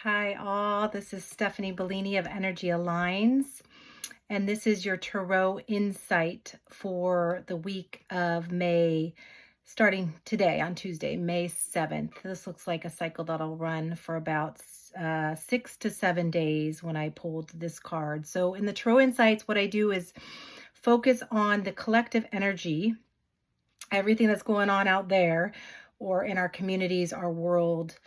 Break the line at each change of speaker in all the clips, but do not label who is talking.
Hi, all. This is Stephanie Bellini of Energy Aligns, and this is your Tarot insight for the week of May, starting today on Tuesday, May 7th. This looks like a cycle that'll run for about 6 to 7 days when I pulled this card. So, in the Tarot insights, what I do is focus on the collective energy, everything that's going on out there or in our communities, our world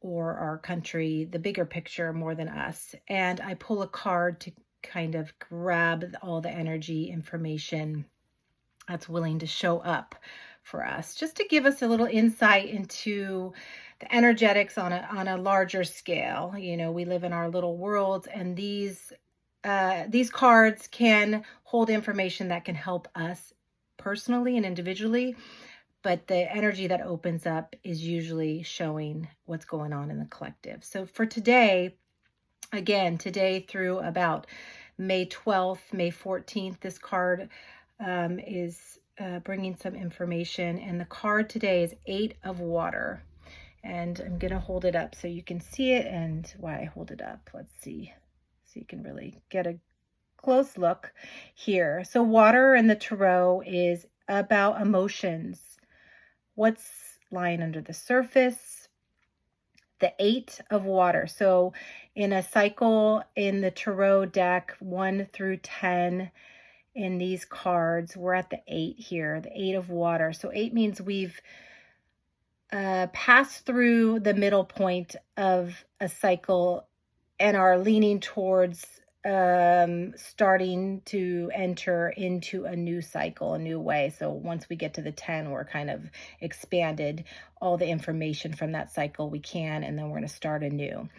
or our country, the bigger picture more than us. And I pull a card to kind of grab all the energy information that's willing to show up for us, just to give us a little insight into the energetics on a larger scale. You know, we live in our little worlds, and these cards can hold information that can help us personally and individually, but the energy that opens up is usually showing what's going on in the collective. So for today, again, today through about May 12th, May 14th, this card is bringing some information. And the card today is Eight of Water. And I'm going to hold it up so you can see it and why I hold it up. Let's see. So you can really get a close look here. So water in the tarot is about emotions. What's lying under the surface? The Eight of Water. So in a cycle in the tarot deck, 1 through 10 in these cards, we're at the 8 here, the Eight of Water. So 8 means we've passed through the middle point of a cycle and are leaning towards starting to enter into a new cycle, a new way. So once we get to the 10, we're kind of expanded all the information from that cycle we can, and then we're going to start anew.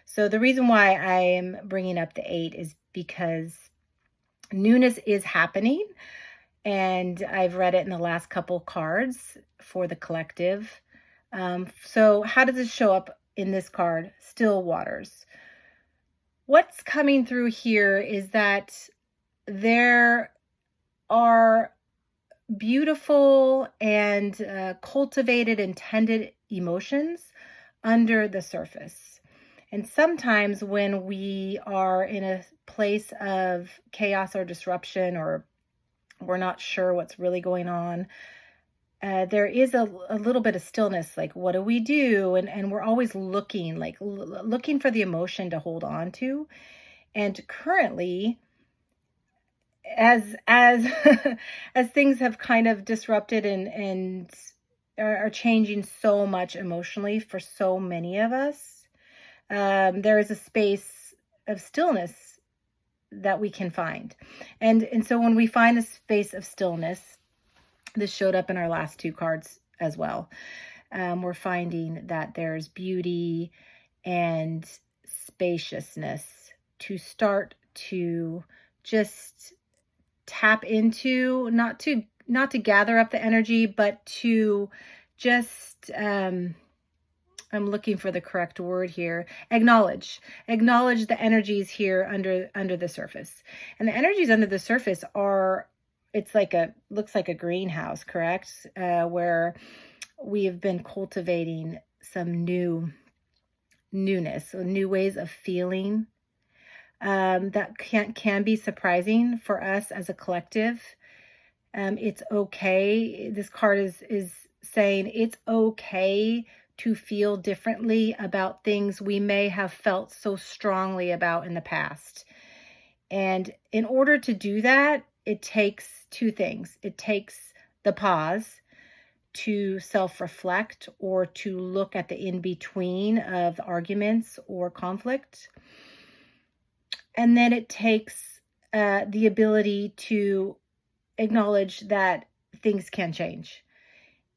So the reason why I'm bringing up the 8 is because newness is happening, and I've read it in the last couple cards for the collective. So how does it show up in this card? Still waters. What's coming through here is that there are beautiful and cultivated, intended emotions under the surface. And sometimes when we are in a place of chaos or disruption, or we're not sure what's really going on, there is a little bit of stillness, like what do we do? And we're always looking, like looking for the emotion to hold on to. And currently, as as things have kind of disrupted and are changing so much emotionally for so many of us, there is a space of stillness that we can find. And so when we find a space of stillness, this showed up in our last two cards as well. We're finding that there's beauty and spaciousness to start to just tap into, not to gather up the energy, but to just I'm looking for the correct word here. Acknowledge the energies here under the surface. And the energies under the surface are, it's like looks like a greenhouse, correct? Where we have been cultivating some newness, so new ways of feeling that can be surprising for us as a collective. It's okay. This card is saying it's okay to feel differently about things we may have felt so strongly about in the past. And in order to do that, it takes two things. It takes the pause to self-reflect or to look at the in-between of arguments or conflict. And then it takes the ability to acknowledge that things can change.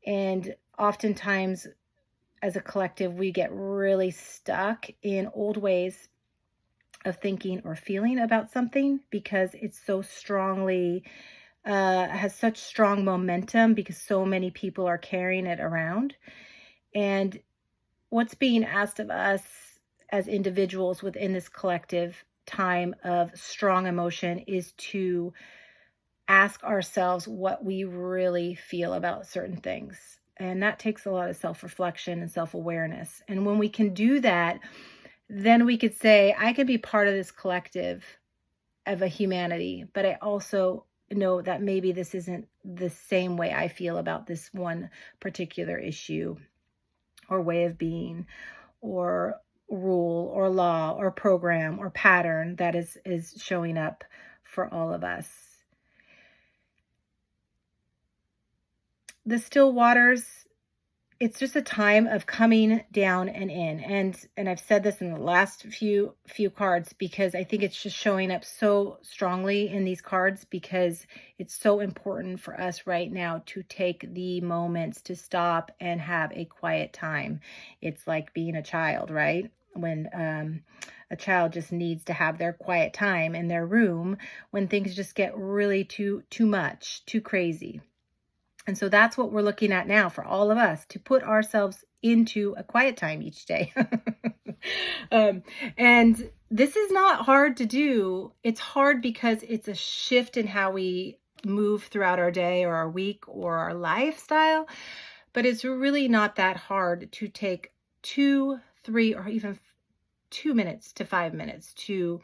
And oftentimes, as a collective, we get really stuck in old ways of thinking or feeling about something because it's so strongly, has such strong momentum because so many people are carrying it around. And what's being asked of us as individuals within this collective time of strong emotion is to ask ourselves what we really feel about certain things. And that takes a lot of self-reflection and self-awareness. And when we can do that, then we could say, I can be part of this collective of a humanity, but I also know that maybe this isn't the same way I feel about this one particular issue or way of being or rule or law or program or pattern that is showing up for all of us. The still waters, it's just a time of coming down and in. And I've said this in the last few cards because I think it's just showing up so strongly in these cards, because it's so important for us right now to take the moments to stop and have a quiet time. It's like being a child, right? When a child just needs to have their quiet time in their room when things just get really too much, too crazy. And so that's what we're looking at now for all of us, to put ourselves into a quiet time each day. And this is not hard to do. It's hard because it's a shift in how we move throughout our day or our week or our lifestyle. But it's really not that hard to take 2, 3, or even 2 minutes to 5 minutes to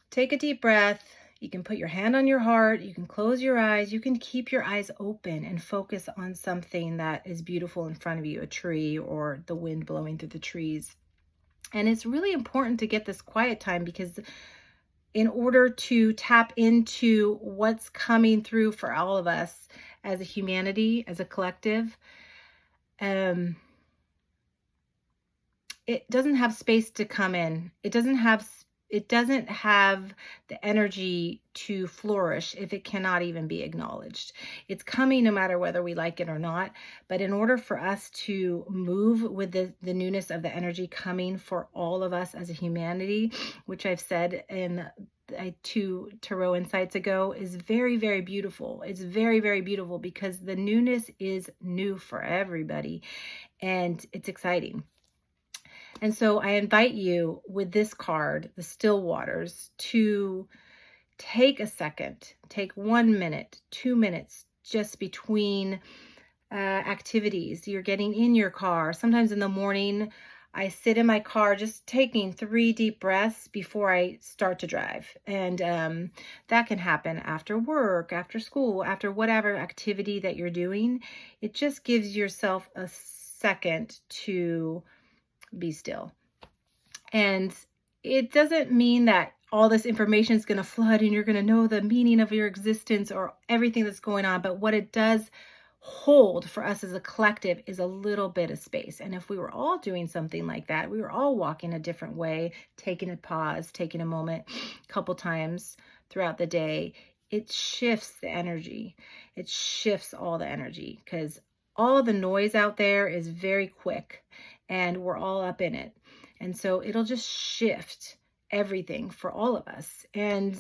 take a deep breath. You can put your hand on your heart. You can close your eyes. You can keep your eyes open and focus on something that is beautiful in front of you, a tree or the wind blowing through the trees. And it's really important to get this quiet time, because in order to tap into what's coming through for all of us as a humanity, as a collective, it doesn't have space to come in. It doesn't have the energy to flourish if it cannot even be acknowledged. It's coming no matter whether we like it or not. But in order for us to move with the newness of the energy coming for all of us as a humanity, which I've said in 2 tarot insights ago, is very, very beautiful. It's very, very beautiful because the newness is new for everybody, and it's exciting. And so I invite you with this card, the Still Waters, to take a second, take 1 minute, 2 minutes, just between activities. You're getting in your car. Sometimes in the morning, I sit in my car just taking 3 deep breaths before I start to drive. And that can happen after work, after school, after whatever activity that you're doing. It just gives yourself a second to be still. And it doesn't mean that all this information is going to flood and you're going to know the meaning of your existence or everything that's going on. But what it does hold for us as a collective is a little bit of space. And if we were all doing something like that, we were all walking a different way, taking a pause, taking a moment a couple times throughout the day, it shifts the energy. It shifts all the energy, because all the noise out there is very quick and we're all up in it. And so it'll just shift everything for all of us. And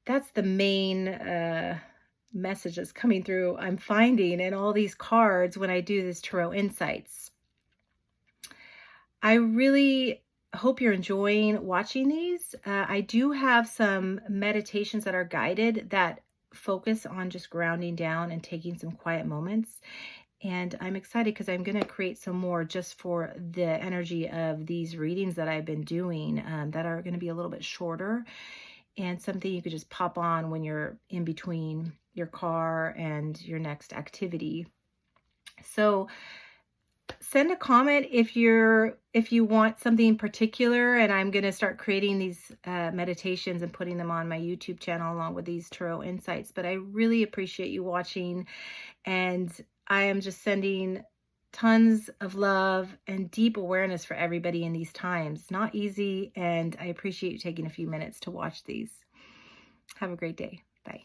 that's the main message that's coming through, I'm finding in all these cards when I do this Tarot Insights. I really hope you're enjoying watching these. I do have some meditations that are guided that focus on just grounding down and taking some quiet moments. And I'm excited because I'm going to create some more just for the energy of these readings that I've been doing that are going to be a little bit shorter, and something you could just pop on when you're in between your car and your next activity. So send a comment if you want something particular, and I'm going to start creating these meditations and putting them on my YouTube channel along with these Tarot Insights. But I really appreciate you watching, and I am just sending tons of love and deep awareness for everybody in these times. Not easy, and I appreciate you taking a few minutes to watch these. Have a great day. Bye.